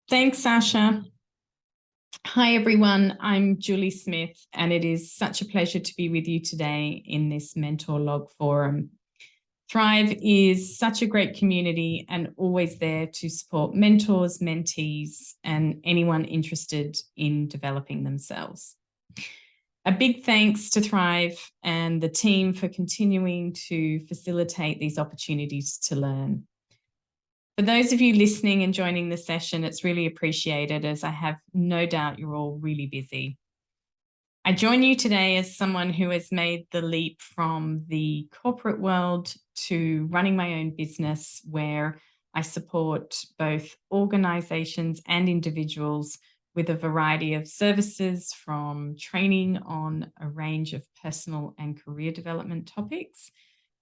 Thanks, Sasha. Hi, everyone. I'm Julie Smith, and it is such a pleasure to be with you today in this Mentorlogue forum. Thrive is such a great community and always there to support mentors, mentees, and anyone interested in developing themselves. A big thanks to Thrive and the team for continuing to facilitate these opportunities to learn. For those of you listening and joining the session, it's really appreciated, as I have no doubt you're all really busy. I join you today as someone who has made the leap from the corporate world to running my own business, where I support both organizations and individuals with a variety of services, from training on a range of personal and career development topics,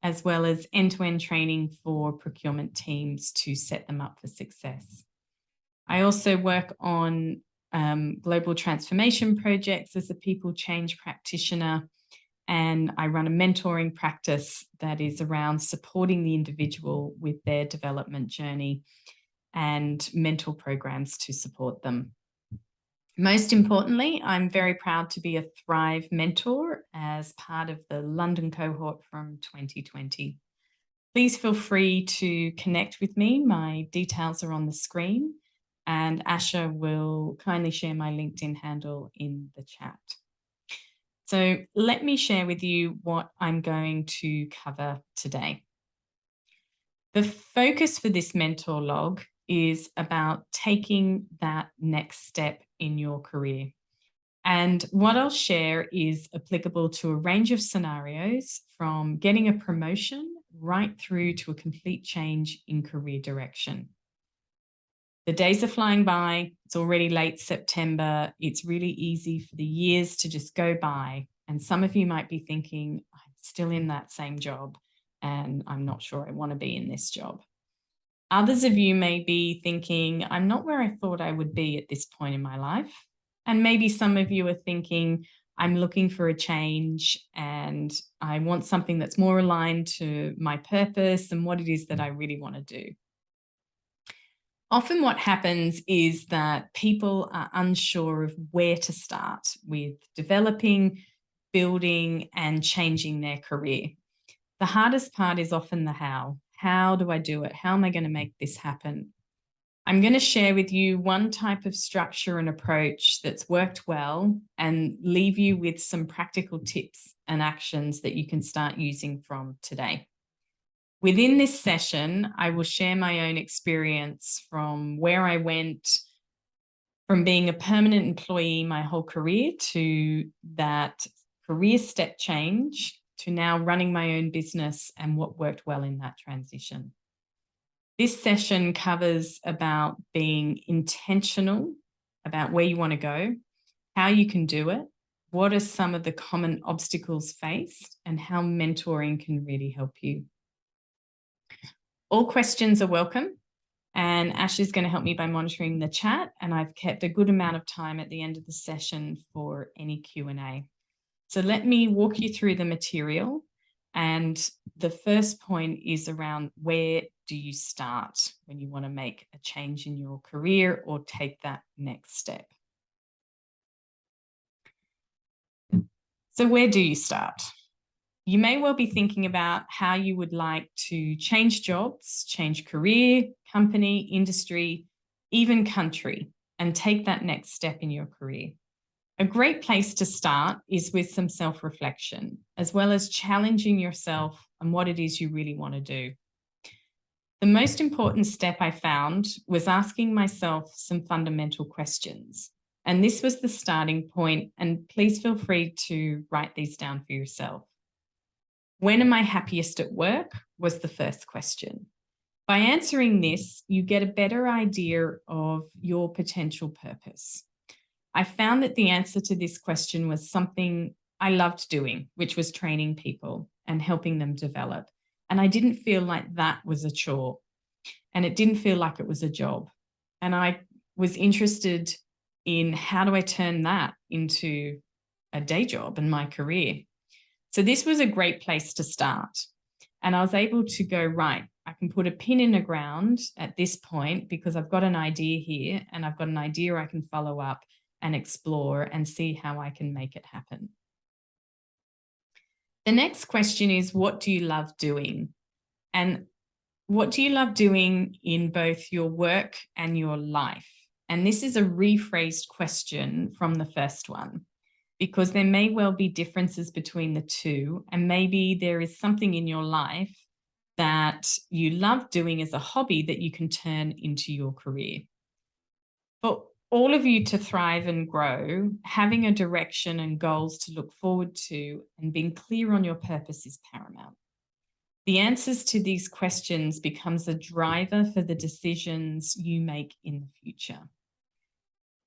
as well as end-to-end training for procurement teams to set them up for success. I also work on global transformation projects as a people change practitioner, and I run a mentoring practice that is around supporting the individual with their development journey and mentor programs to support them. Most importantly, I'm very proud to be a Thrive mentor as part of the London cohort from 2020. Please feel free to connect with me. My details are on the screen, and Asha will kindly share my LinkedIn handle in the chat. So let me share with you what I'm going to cover today. The focus for this Mentorlogue is about taking that next step in your career. And what I'll share is applicable to a range of scenarios, from getting a promotion right through to a complete change in career direction. The days are flying by. It's already late September. It's really easy for the years to just go by. And some of you might be thinking, I'm still in that same job and I'm not sure I want to be in this job. Others of you may be thinking, I'm not where I thought I would be at this point in my life. And maybe some of you are thinking, I'm looking for a change and I want something that's more aligned to my purpose and what it is that I really want to do. Often what happens is that people are unsure of where to start with developing, building, and changing their career. The hardest part is often the how. How do I do it? How am I going to make this happen? I'm going to share with you one type of structure and approach that's worked well, and leave you with some practical tips and actions that you can start using from today. Within this session, I will share my own experience from where I went from being a permanent employee my whole career to that career step change to now running my own business, and what worked well in that transition. This session covers about being intentional about where you want to go, how you can do it, what are some of the common obstacles faced, and how mentoring can really help you. All questions are welcome, and Ash is going to help me by monitoring the chat, and I've kept a good amount of time at the end of the session for any Q&A. So let me walk you through the material. And the first point is around, where do you start when you want to make a change in your career or take that next step? So where do you start? You may well be thinking about how you would like to change jobs, change career, company, industry, even country, and take that next step in your career. A great place to start is with some self-reflection, as well as challenging yourself on what it is you really want to do. The most important step I found was asking myself some fundamental questions. And this was the starting point, and please feel free to write these down for yourself. When am I happiest at work was the first question. By answering this, you get a better idea of your potential purpose. I found that the answer to this question was something I loved doing, which was training people and helping them develop. And I didn't feel like that was a chore, and it didn't feel like it was a job. And I was interested in, how do I turn that into a day job in my career? So this was a great place to start. And I was able to go, right, I can put a pin in the ground at this point because I've got an idea here and I've got an idea I can follow up and explore and see how I can make it happen. The next question is, what do you love doing? And what do you love doing in both your work and your life? And this is a rephrased question from the first one, because there may well be differences between the two. And maybe there is something in your life that you love doing as a hobby that you can turn into your career. For all of you to thrive and grow, having a direction and goals to look forward to and being clear on your purpose is paramount. The answers to these questions becomes a driver for the decisions you make in the future.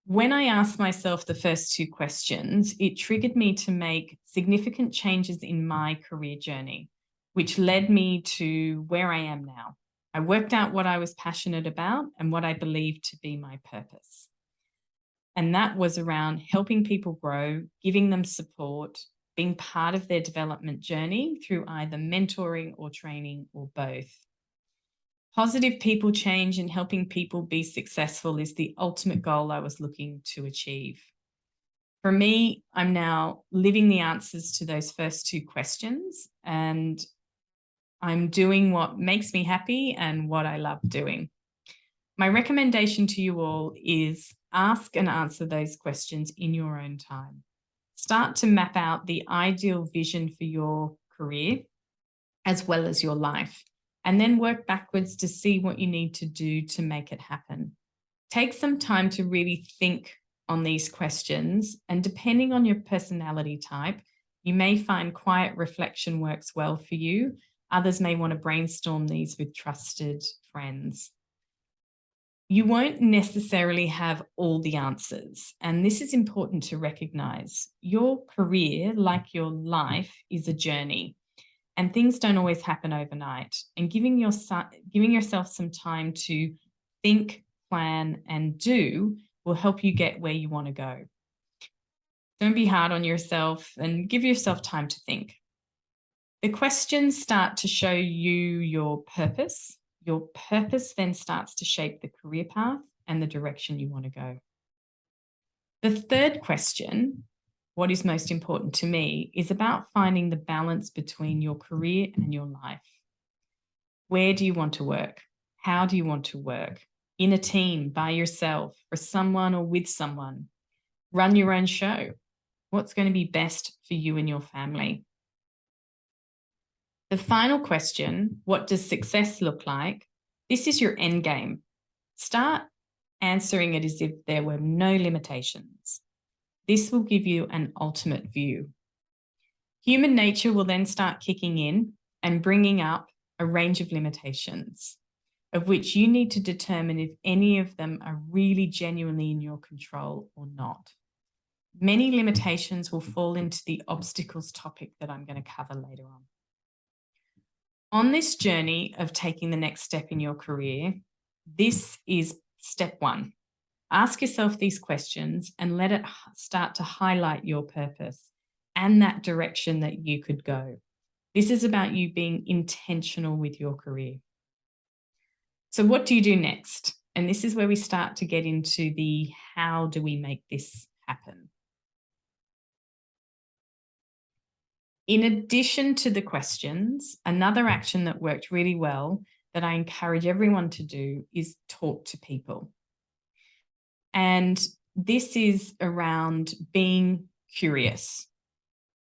When I asked myself the first two questions, it triggered me to make significant changes in my career journey, which led me to where I am now. I worked out what I was passionate about and what I believed to be my purpose. And that was around helping people grow, giving them support, being part of their development journey through either mentoring or training or both. Positive people change and helping people be successful is the ultimate goal I was looking to achieve. For me, I'm now living the answers to those first two questions, and I'm doing what makes me happy and what I love doing. My recommendation to you all is ask and answer those questions in your own time. Start to map out the ideal vision for your career as well as your life, and then work backwards to see what you need to do to make it happen. Take some time to really think on these questions, and depending on your personality type, you may find quiet reflection works well for you. Others may want to brainstorm these with trusted friends. You won't necessarily have all the answers, and this is important to recognize. Your career, like your life, is a journey, and things don't always happen overnight. And giving yourself some time to think, plan, and do will help you get where you want to go. Don't be hard on yourself and give yourself time to think. The questions start to show you your purpose. Your purpose then starts to shape the career path and the direction you want to go. The third question, what is most important to me, is about finding the balance between your career and your life. Where do you want to work? How do you want to work? In a team, by yourself, for someone or with someone? Run your own show. What's going to be best for you and your family? The final question, what does success look like? This is your end game. Start answering it as if there were no limitations. This will give you an ultimate view. Human nature will then start kicking in and bringing up a range of limitations, of which you need to determine if any of them are really genuinely in your control or not. Many limitations will fall into the obstacles topic that I'm going to cover later on. On this journey of taking the next step in your career, this is step one. Ask yourself these questions and let it start to highlight your purpose and that direction that you could go. This is about you being intentional with your career. So what do you do next? And this is where we start to get into the how do we make this happen? In addition to the questions, another action that worked really well that I encourage everyone to do is talk to people. And this is around being curious.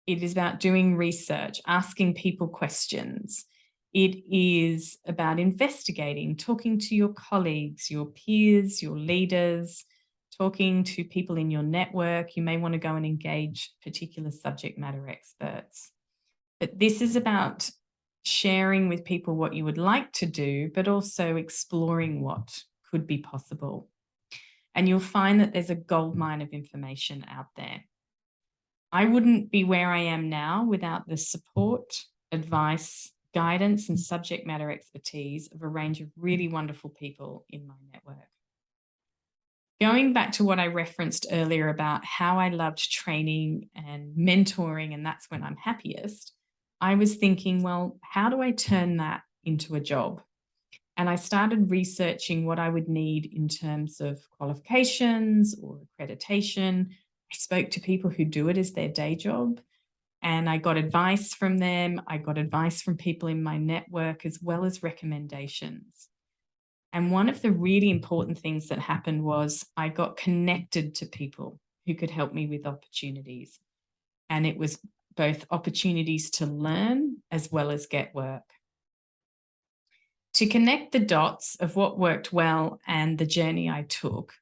It is about doing research, asking people questions. It is about investigating, talking to your colleagues, your peers, your leaders, talking to people in your network. You may want to go and engage particular subject matter experts. But this is about sharing with people what you would like to do, but also exploring what could be possible. And you'll find that there's a goldmine of information out there. I wouldn't be where I am now without the support, advice, guidance, and subject matter expertise of a range of really wonderful people in my network. Going back to what I referenced earlier about how I loved training and mentoring, and that's when I'm happiest, I was thinking, well, how do I turn that into a job? And I started researching what I would need in terms of qualifications or accreditation. I spoke to people who do it as their day job, and I got advice from them. I got advice from people in my network, as well as recommendations. And one of the really important things that happened was I got connected to people who could help me with opportunities. And it was both opportunities to learn as well as get work. To connect the dots of what worked well and the journey I took,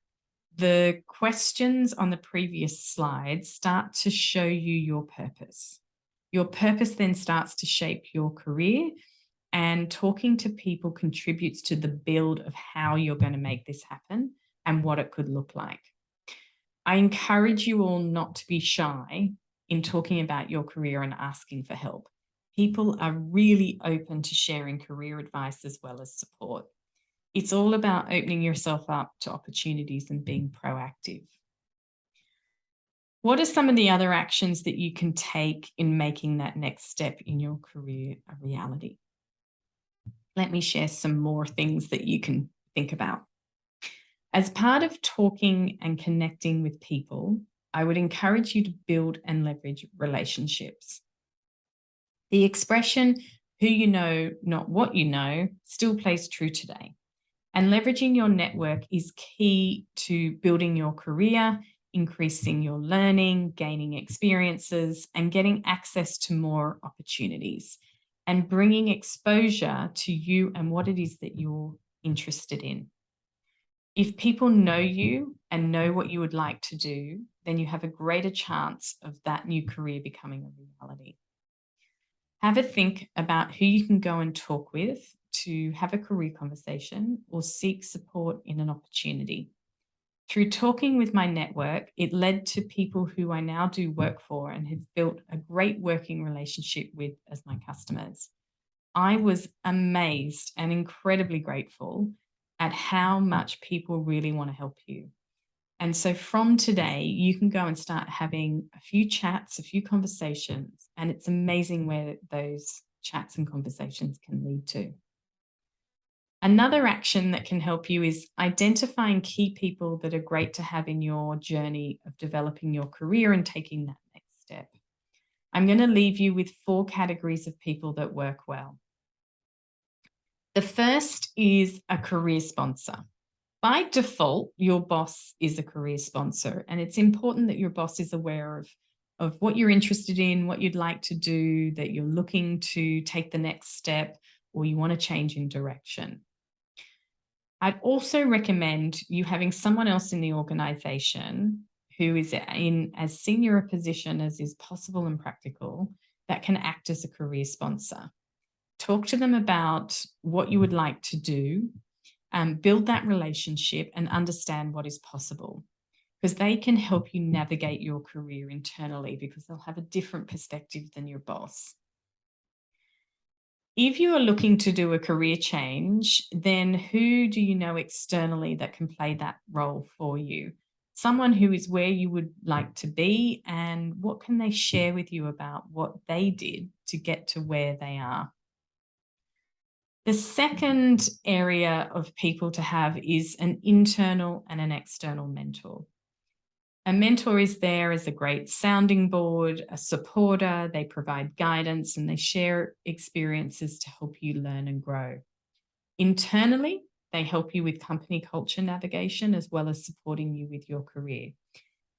the questions on the previous slide start to show you your purpose. Your purpose then starts to shape your career, and talking to people contributes to the build of how you're going to make this happen and what it could look like. I encourage you all not to be shy in talking about your career and asking for help. People are really open to sharing career advice as well as support. It's all about opening yourself up to opportunities and being proactive. What are some of the other actions that you can take in making that next step in your career a reality? Let me share some more things that you can think about. As part of talking and connecting with people, I would encourage you to build and leverage relationships. The expression, who you know, not what you know, still plays true today. And leveraging your network is key to building your career, increasing your learning, gaining experiences, and getting access to more opportunities, and bringing exposure to you and what it is that you're interested in. If people know you and know what you would like to do, then you have a greater chance of that new career becoming a reality. Have a think about who you can go and talk with to have a career conversation or seek support in an opportunity. Through talking with my network, it led to people who I now do work for and have built a great working relationship with as my customers. I was amazed and incredibly grateful at how much people really want to help you. And so from today, you can go and start having a few chats, a few conversations, and it's amazing where those chats and conversations can lead to. Another action that can help you is identifying key people that are great to have in your journey of developing your career and taking that next step. I'm going to leave you with 4 categories of people that work well. The first is a career sponsor. By default, your boss is a career sponsor, and it's important that your boss is aware of what you're interested in, what you'd like to do, that you're looking to take the next step, or you want to change in direction. I'd also recommend you having someone else in the organization who is in as senior a position as is possible and practical that can act as a career sponsor. Talk to them about what you would like to do, build that relationship and understand what is possible, because they can help you navigate your career internally because they'll have a different perspective than your boss. If you are looking to do a career change, then who do you know externally that can play that role for you? Someone who is where you would like to be, and what can they share with you about what they did to get to where they are? The second area of people to have is an internal and an external mentor. A mentor is there as a great sounding board, a supporter. They provide guidance and they share experiences to help you learn and grow. Internally, they help you with company culture navigation as well as supporting you with your career.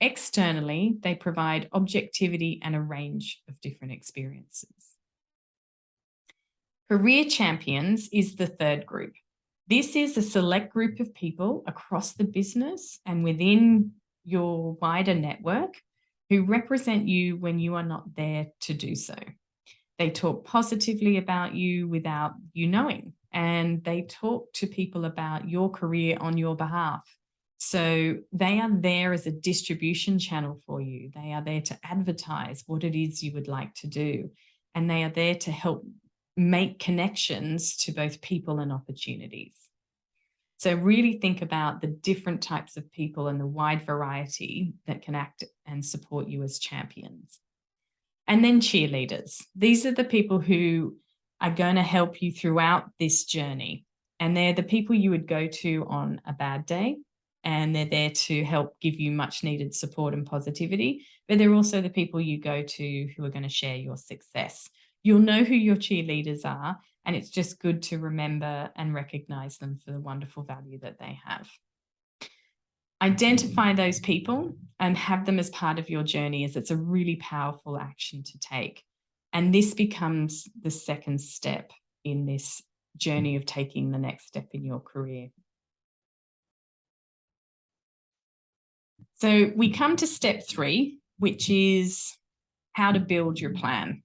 Externally, they provide objectivity and a range of different experiences. Career champions is the third group. This is a select group of people across the business and within your wider network who represent you when you are not there to do so. They talk positively about you without you knowing, and they talk to people about your career on your behalf. So they are there as a distribution channel for you. They are there to advertise what it is you would like to do, and they are there to help make connections to both people and opportunities. So really think about the different types of people and the wide variety that can act and support you as champions. And then cheerleaders. These are the people who are going to help you throughout this journey. And they're the people you would go to on a bad day, and they're there to help give you much needed support and positivity. But they're also the people you go to who are going to share your success. You'll know who your cheerleaders are, and it's just good to remember and recognize them for the wonderful value that they have. Identify those people and have them as part of your journey, as it's a really powerful action to take. And this becomes the second step in this journey of taking the next step in your career. So we come to step 3, which is how to build your plan.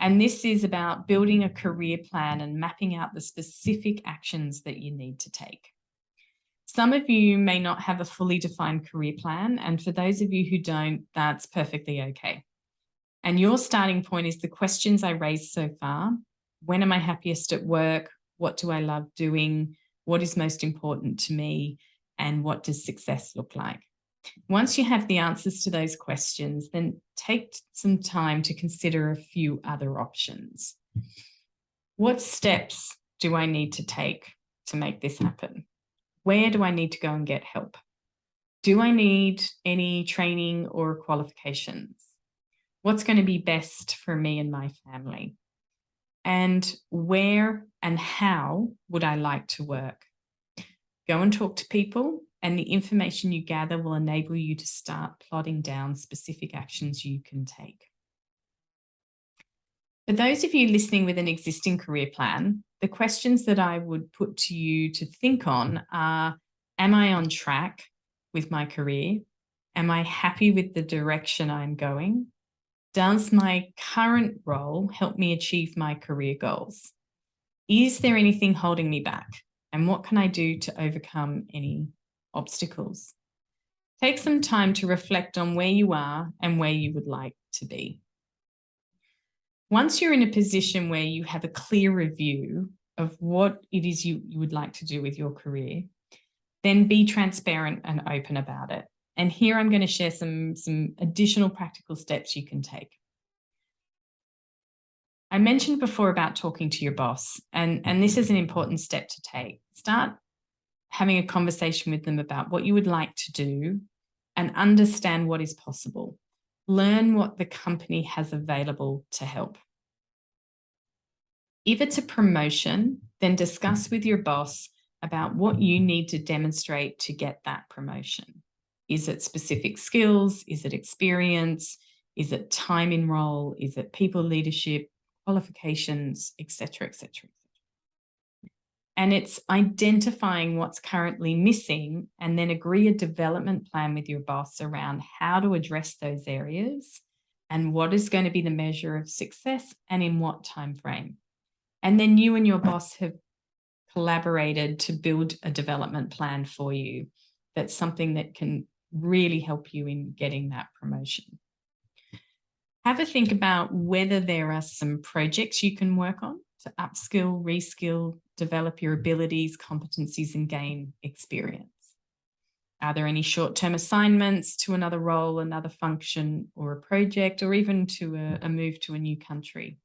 And this is about building a career plan and mapping out the specific actions that you need to take. Some of you may not have a fully defined career plan, and for those of you who don't, that's perfectly okay. And your starting point is the questions I raised so far. When am I happiest at work? What do I love doing? What is most important to me? And what does success look like? Once you have the answers to those questions, then take some time to consider a few other options. What steps do I need to take to make this happen? Where do I need to go and get help? Do I need any training or qualifications? What's going to be best for me and my family? And where and how would I like to work? Go and talk to people, and the information you gather will enable you to start plotting down specific actions you can take. For those of you listening with an existing career plan, the questions that I would put to you to think on are, am I on track with my career? Am I happy with the direction I'm going? Does my current role help me achieve my career goals? Is there anything holding me back? And what can I do to overcome any obstacles? Take some time to reflect on where you are and where you would like to be. Once you're in a position where you have a clear review of what it is you would like to do with your career, then be transparent and open about it. And here I'm going to share some additional practical steps you can take. I mentioned before about talking to your boss, and this is an important step to take. Start having a conversation with them about what you would like to do and understand what is possible. Learn what the company has available to help. If it's a promotion, then discuss with your boss about what you need to demonstrate to get that promotion. Is it specific skills? Is it experience? Is it time in role? Is it people leadership, qualifications, etc., etc.? And it's identifying what's currently missing and then agree a development plan with your boss around how to address those areas and what is going to be the measure of success and in what time frame. And then you and your boss have collaborated to build a development plan for you. That's something that can really help you in getting that promotion. Have a think about whether there are some projects you can work on to upskill, reskill, develop your abilities, competencies, and gain experience. Are there any short-term assignments to another role, another function, or a project, or even to a move to a new country?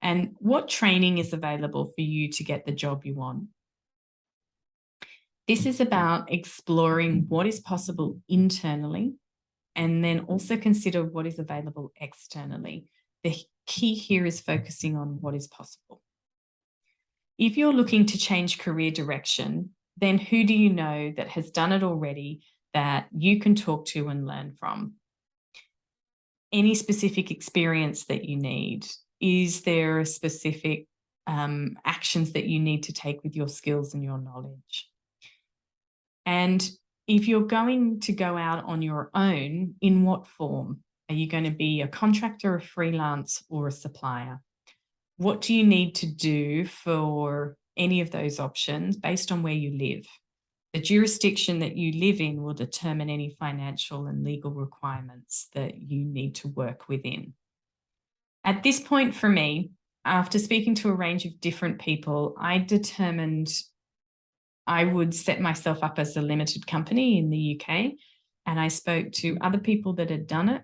And what training is available for you to get the job you want? This is about exploring what is possible internally and then also consider what is available externally. The key here is focusing on what is possible. If you're looking to change career direction, then who do you know that has done it already that you can talk to and learn from? Any specific experience that you need? Is there a specific actions that you need to take with your skills and your knowledge? And if you're going to go out on your own, in what form? Are you going to be a contractor, a freelance, or a supplier? What do you need to do for any of those options based on where you live? The jurisdiction that you live in will determine any financial and legal requirements that you need to work within. At this point for me, after speaking to a range of different people, I determined I would set myself up as a limited company in the UK, and I spoke to other people that had done it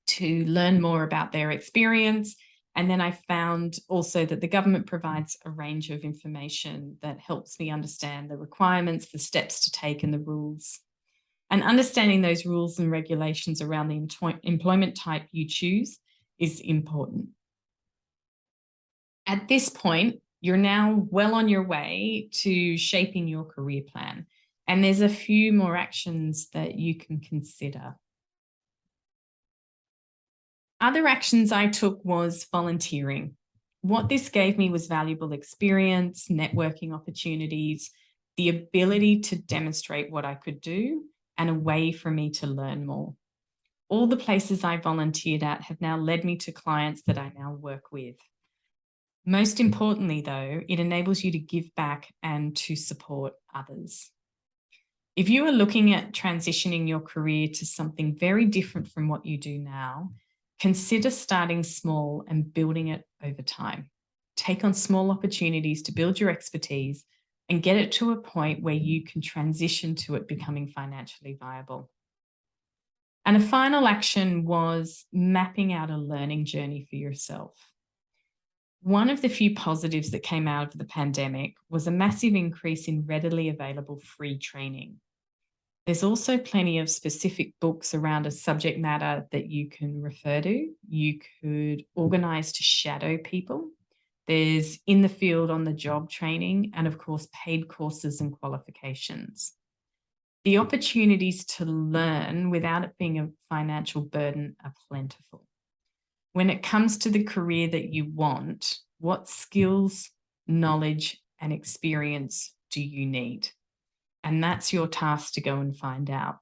to learn more about their experience And then I found also that the government provides a range of information that helps me understand the requirements, the steps to take, and the rules. And understanding those rules and regulations around the employment type you choose is important. At this point, you're now well on your way to shaping your career plan. And there's a few more actions that you can consider. Other actions I took was volunteering. What this gave me was valuable experience, networking opportunities, the ability to demonstrate what I could do, and a way for me to learn more. All the places I volunteered at have now led me to clients that I now work with. Most importantly, though, it enables you to give back and to support others. If you are looking at transitioning your career to something very different from what you do now, consider starting small and building it over time. Take on small opportunities to build your expertise and get it to a point where you can transition to it becoming financially viable. And a final action was mapping out a learning journey for yourself. One of the few positives that came out of the pandemic was a massive increase in readily available free training. There's also plenty of specific books around a subject matter that you can refer to. You could organise to shadow people. There's in the field, on the job training, and of course, paid courses and qualifications. The opportunities to learn without it being a financial burden are plentiful. When it comes to the career that you want, what skills, knowledge, and experience do you need? And that's your task to go and find out.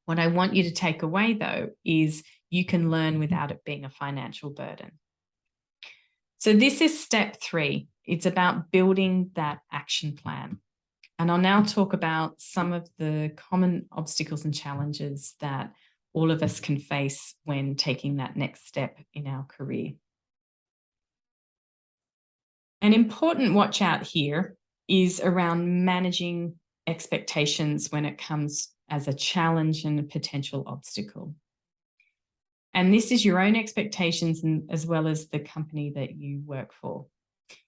What I want you to take away, though, is you can learn without it being a financial burden. So this is step 3. It's about building that action plan. And I'll now talk about some of the common obstacles and challenges that all of us can face when taking that next step in our career. An important watch out here is around managing expectations when it comes as a challenge and a potential obstacle. And this is your own expectations as well as the company that you work for.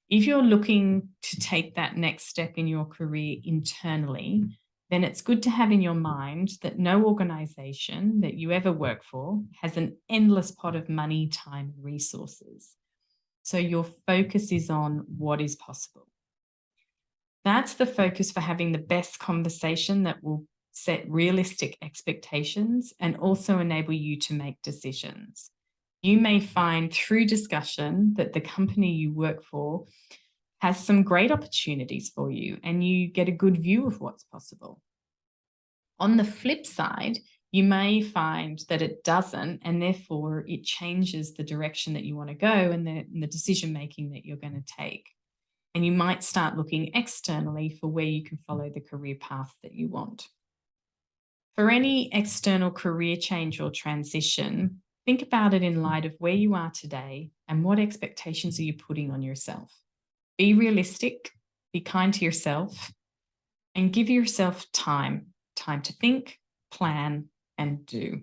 If you're looking to take that next step in your career internally, then it's good to have in your mind that no organization that you ever work for has an endless pot of money, time, and resources. So your focus is on what is possible. That's the focus for having the best conversation that will set realistic expectations and also enable you to make decisions. You may find through discussion that the company you work for has some great opportunities for you and you get a good view of what's possible. On the flip side, you may find that it doesn't, and therefore it changes the direction that you want to go and the decision-making that you're going to take. And you might start looking externally for where you can follow the career path that you want. For any external career change or transition, think about it in light of where you are today and what expectations are you putting on yourself. Be realistic, be kind to yourself, and give yourself time to think, plan, and do.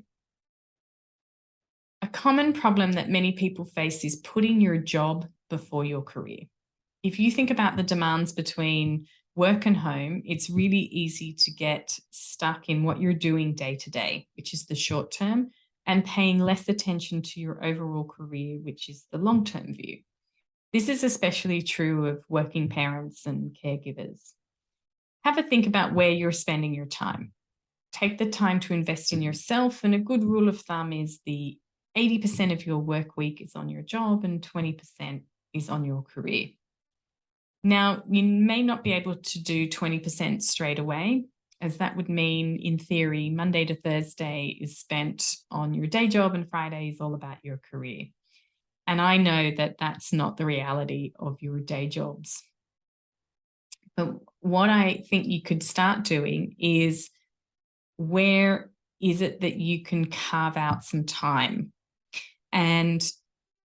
A common problem that many people face is putting your job before your career. If you think about the demands between work and home, it's really easy to get stuck in what you're doing day to day, which is the short term, and paying less attention to your overall career, which is the long-term view. This is especially true of working parents and caregivers. Have a think about where you're spending your time. Take the time to invest in yourself, and a good rule of thumb is the 80% of your work week is on your job and 20% is on your career. Now, you may not be able to do 20% straight away, as that would mean, in theory, Monday to Thursday is spent on your day job and Friday is all about your career. And I know that that's not the reality of your day jobs. But what I think you could start doing is, where is it that you can carve out some time? And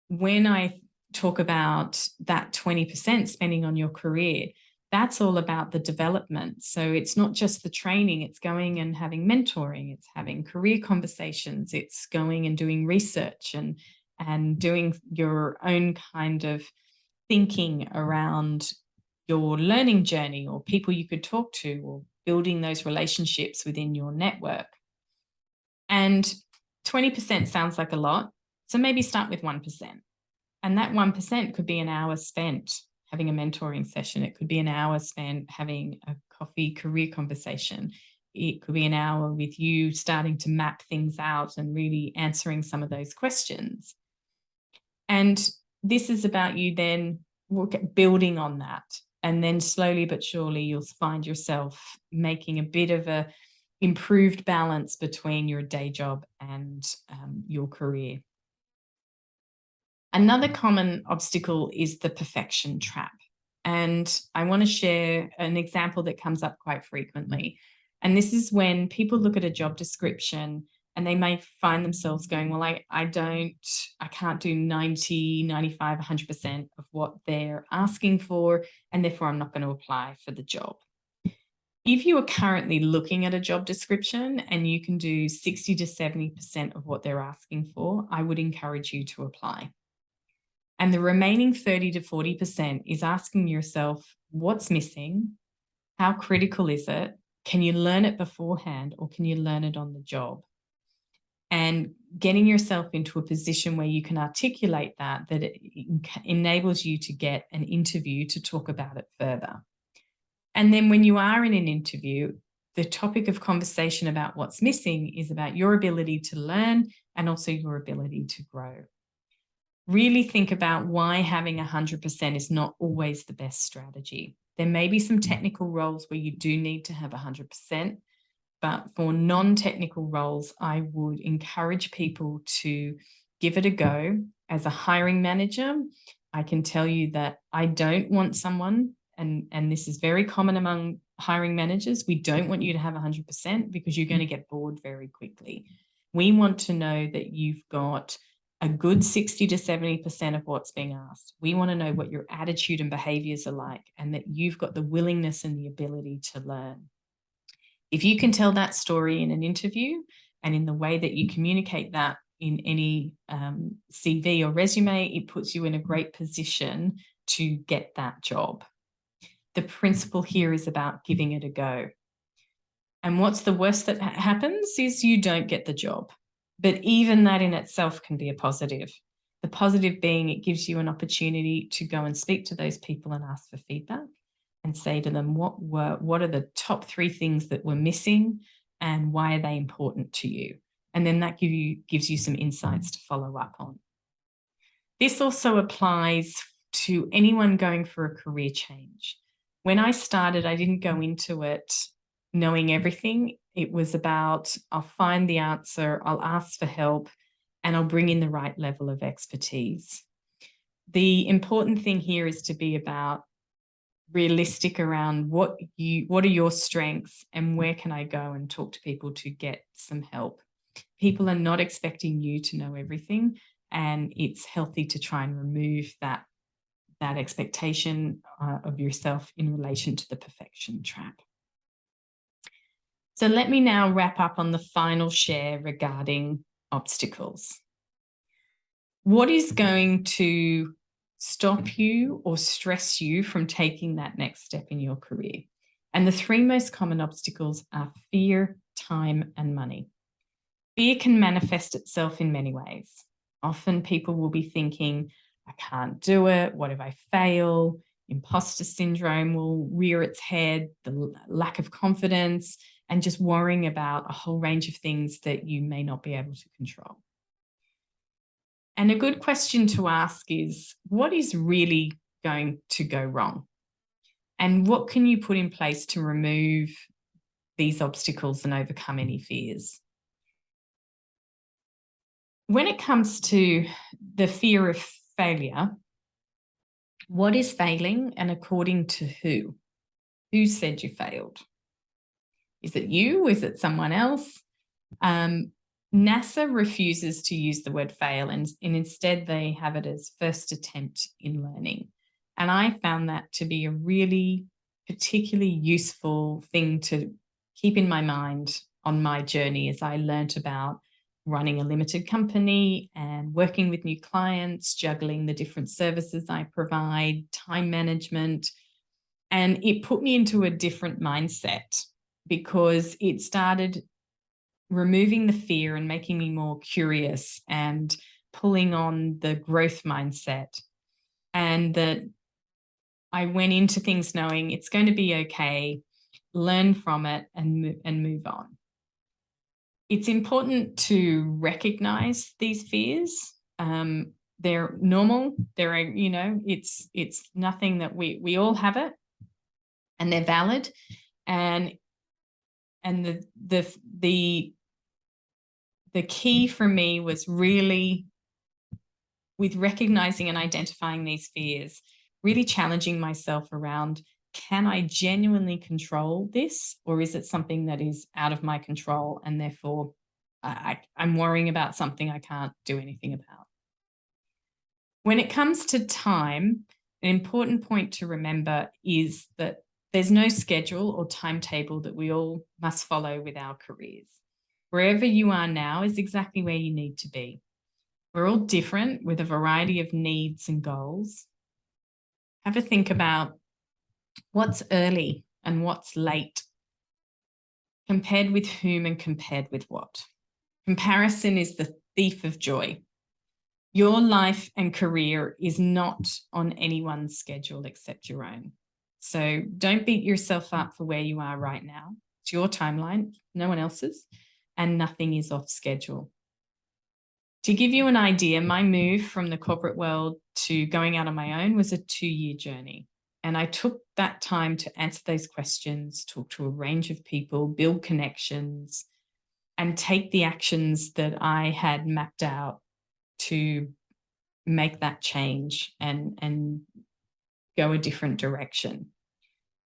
when I talk about that 20% spending on your career, that's all about the development. So it's not just the training, it's going and having mentoring, it's having career conversations, it's going and doing research and and doing your own kind of thinking around your learning journey or people you could talk to or building those relationships within your network. And 20% sounds like a lot. So maybe start with 1%. And that 1% could be an hour spent having a mentoring session. It could be an hour spent having a coffee career conversation. It could be an hour with you starting to map things out and really answering some of those questions. And this is about you then building on that. And then slowly but surely, you'll find yourself making a bit of a improved balance between your day job and your career. Another common obstacle is the perfection trap. And I want to share an example that comes up quite frequently. And this is when people look at a job description and they may find themselves going, well, I can't do 90, 95, 100% of what they're asking for, and therefore I'm not going to apply for the job. If you are currently looking at a job description and you can do 60 to 70% of what they're asking for, I would encourage you to apply. And the remaining 30 to 40% is asking yourself, what's missing? How critical is it? Can you learn it beforehand or can you learn it on the job? And getting yourself into a position where you can articulate that it enables you to get an interview to talk about it further. And then when you are in an interview, the topic of conversation about what's missing is about your ability to learn and also your ability to grow. Really think about why having 100% is not always the best strategy. There may be some technical roles where you do need to have 100%, but for non-technical roles, I would encourage people to give it a go. As a hiring manager, I can tell you that I don't want someone, and this is very common among hiring managers, we don't want you to have 100% because you're going to get bored very quickly. We want to know that you've got a good 60 to 70% of what's being asked. We want to know what your attitude and behaviors are like and that you've got the willingness and the ability to learn. If you can tell that story in an interview and in the way that you communicate that in any CV or resume, it puts you in a great position to get that job. The principle here is about giving it a go. And what's the worst that happens is you don't get the job. But even that in itself can be a positive. The positive being it gives you an opportunity to go and speak to those people and ask for feedback and say to them, what are the top 3 things that were missing and why are they important to you? And then that gives you some insights to follow up on. This also applies to anyone going for a career change. When I started, I didn't go into it knowing everything. It was about, I'll find the answer, I'll ask for help, and I'll bring in the right level of expertise. The important thing here is to be about realistic around what are your strengths and where can I go and talk to people to get some help. People are not expecting you to know everything, and it's healthy to try and remove that expectation of yourself in relation to the perfection trap. So let me now wrap up on the final share regarding obstacles. What is going to stop you or stress you from taking that next step in your career? And the 3 most common obstacles are fear, time, and money. Fear can manifest itself in many ways. Often people will be thinking, I can't do it. What if I fail? Imposter syndrome will rear its head, the lack of confidence, and just worrying about a whole range of things that you may not be able to control. And a good question to ask is, what is really going to go wrong? And what can you put in place to remove these obstacles and overcome any fears? When it comes to the fear of failure, what is failing and according to who? Who said you failed? Is it you? Is it someone else? NASA refuses to use the word fail and instead they have it as first attempt in learning. And I found that to be a really particularly useful thing to keep in my mind on my journey as I learnt about running a limited company and working with new clients, juggling the different services I provide, time management. And it put me into a different mindset because it started removing the fear and making me more curious and pulling on the growth mindset. And that I went into things knowing it's going to be okay, learn from it and move on. It's important to recognize these fears. They're normal. They're, it's nothing that we all have it, and they're valid. And the key for me was really, with recognizing and identifying these fears, really challenging myself around, can I genuinely control this, or is it something that is out of my control and therefore I'm worrying about something I can't do anything about? When it comes to time, an important point to remember is that there's no schedule or timetable that we all must follow with our careers. Wherever you are now is exactly where you need to be. We're all different with a variety of needs and goals. Have a think about what's early and what's late, compared with whom and compared with what. Comparison is the thief of joy. Your life and career is not on anyone's schedule except your own. So don't beat yourself up for where you are right now. It's your timeline, no one else's, and nothing is off schedule. To give you an idea, my move from the corporate world to going out on my own was a 2-year journey. And I took that time to answer those questions, talk to a range of people, build connections, and take the actions that I had mapped out to make that change and go a different direction.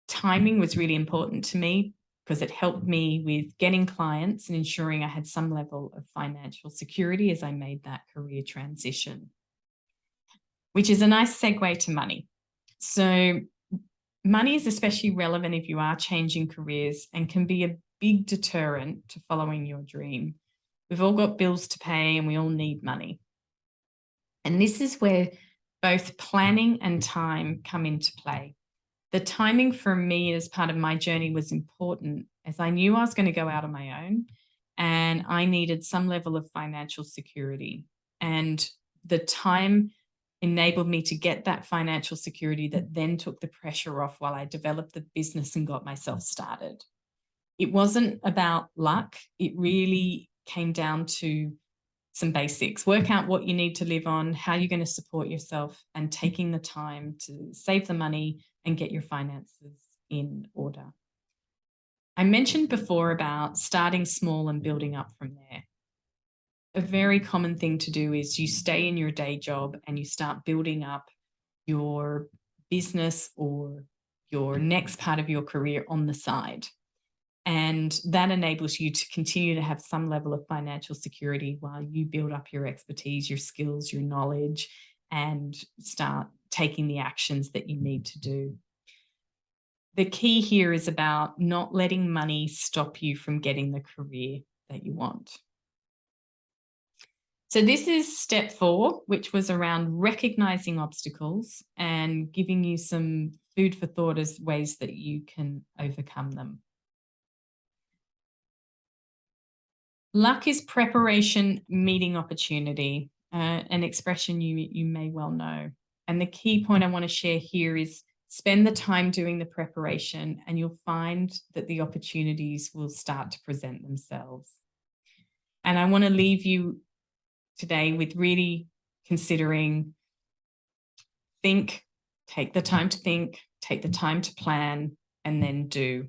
Timing was really important to me because it helped me with getting clients and ensuring I had some level of financial security as I made that career transition, which is a nice segue to money. So money is especially relevant if you are changing careers and can be a big deterrent to following your dream. We've all got bills to pay and we all need money. And this is where both planning and time come into play. The timing for me as part of my journey was important, as I knew I was going to go out on my own and I needed some level of financial security. And the time enabled me to get that financial security that then took the pressure off while I developed the business and got myself started. It wasn't about luck. It really came down to some basics. Work out what you need to live on, how you're going to support yourself, and taking the time to save the money and get your finances in order. I mentioned before about starting small and building up from there. A very common thing to do is you stay in your day job and you start building up your business or your next part of your career on the side. And that enables you to continue to have some level of financial security while you build up your expertise, your skills, your knowledge, and start taking the actions that you need to do. The key here is about not letting money stop you from getting the career that you want. So this is step 4, which was around recognizing obstacles and giving you some food for thought as ways that you can overcome them. Luck is preparation meeting opportunity, an expression you may well know. And the key point I want to share here is spend the time doing the preparation and you'll find that the opportunities will start to present themselves. And I want to leave you today with really considering, think, take the time to think, take the time to plan, and then do.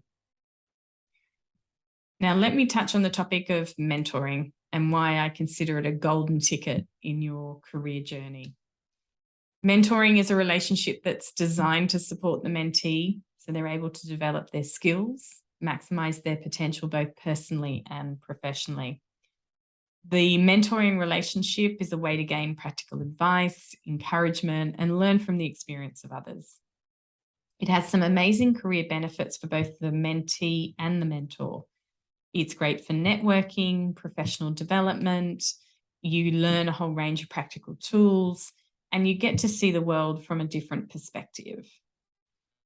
Now, let me touch on the topic of mentoring and why I consider it a golden ticket in your career journey. Mentoring is a relationship that's designed to support the mentee so they're able to develop their skills, maximize their potential both personally and professionally. The mentoring relationship is a way to gain practical advice, encouragement, and learn from the experience of others. It has some amazing career benefits for both the mentee and the mentor. It's great for networking, professional development. You learn a whole range of practical tools, and you get to see the world from a different perspective.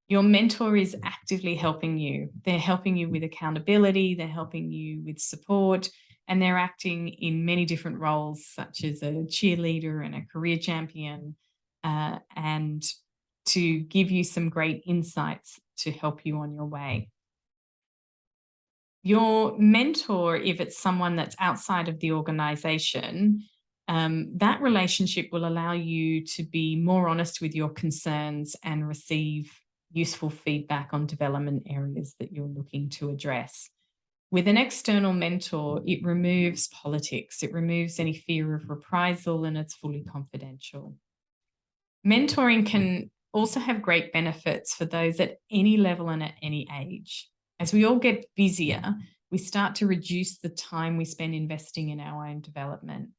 Your mentor is actively helping you. They're helping you with accountability, they're helping you with support, and they're acting in many different roles, such as a cheerleader and a career champion, and to give you some great insights to help you on your way. Your mentor, if it's someone that's outside of the organization, that relationship will allow you to be more honest with your concerns and receive useful feedback on development areas that you're looking to address. With an external mentor, it removes politics, it removes any fear of reprisal, and it's fully confidential. Mentoring can also have great benefits for those at any level and at any age. As we all get busier, we start to reduce the time we spend investing in our own development.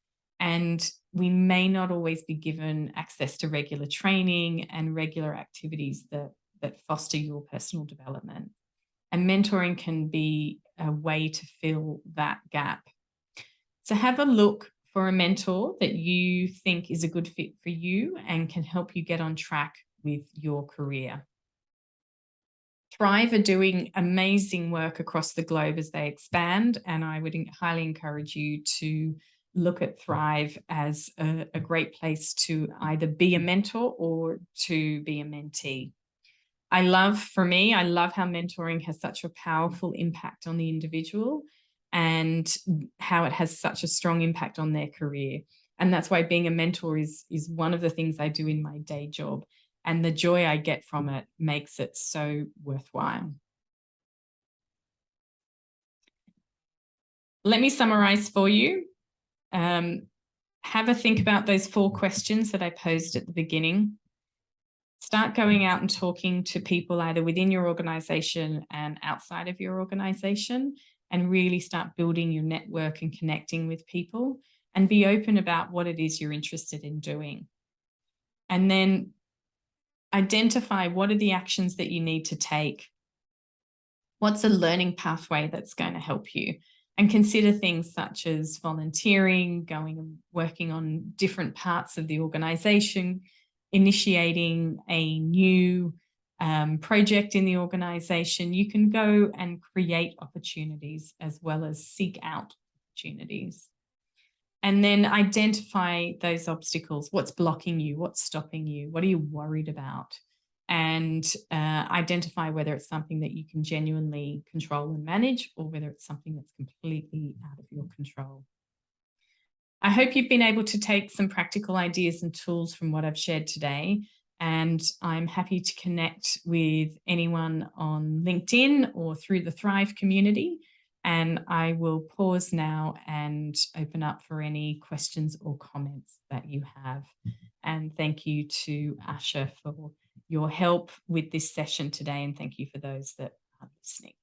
And we may not always be given access to regular training and regular activities that foster your personal development. And mentoring can be a way to fill that gap. So have a look for a mentor that you think is a good fit for you and can help you get on track with your career. Thrive are doing amazing work across the globe as they expand, and I would highly encourage you to look at Thrive as a great place to either be a mentor or to be a mentee. I love how mentoring has such a powerful impact on the individual and how it has such a strong impact on their career. And that's why being a mentor is one of the things I do in my day job. And the joy I get from it makes it so worthwhile. Let me summarize for you. Have a think about those 4 questions that I posed at the beginning. Start going out and talking to people either within your organization and outside of your organization, and really start building your network and connecting with people, and be open about what it is you're interested in doing. And then identify what are the actions that you need to take. What's a learning pathway that's going to help you? And consider things such as volunteering, going and working on different parts of the organization, initiating a new project in the organization. You can go and create opportunities as well as seek out opportunities. And then identify those obstacles. What's blocking you? What's stopping you? What are you worried about? And identify whether it's something that you can genuinely control and manage, or whether it's something that's completely out of your control. I hope you've been able to take some practical ideas and tools from what I've shared today, and I'm happy to connect with anyone on LinkedIn or through the Thrive community. And I will pause now and open up for any questions or comments that you have. And thank you to Asha for your help with this session today, and thank you for those that are listening.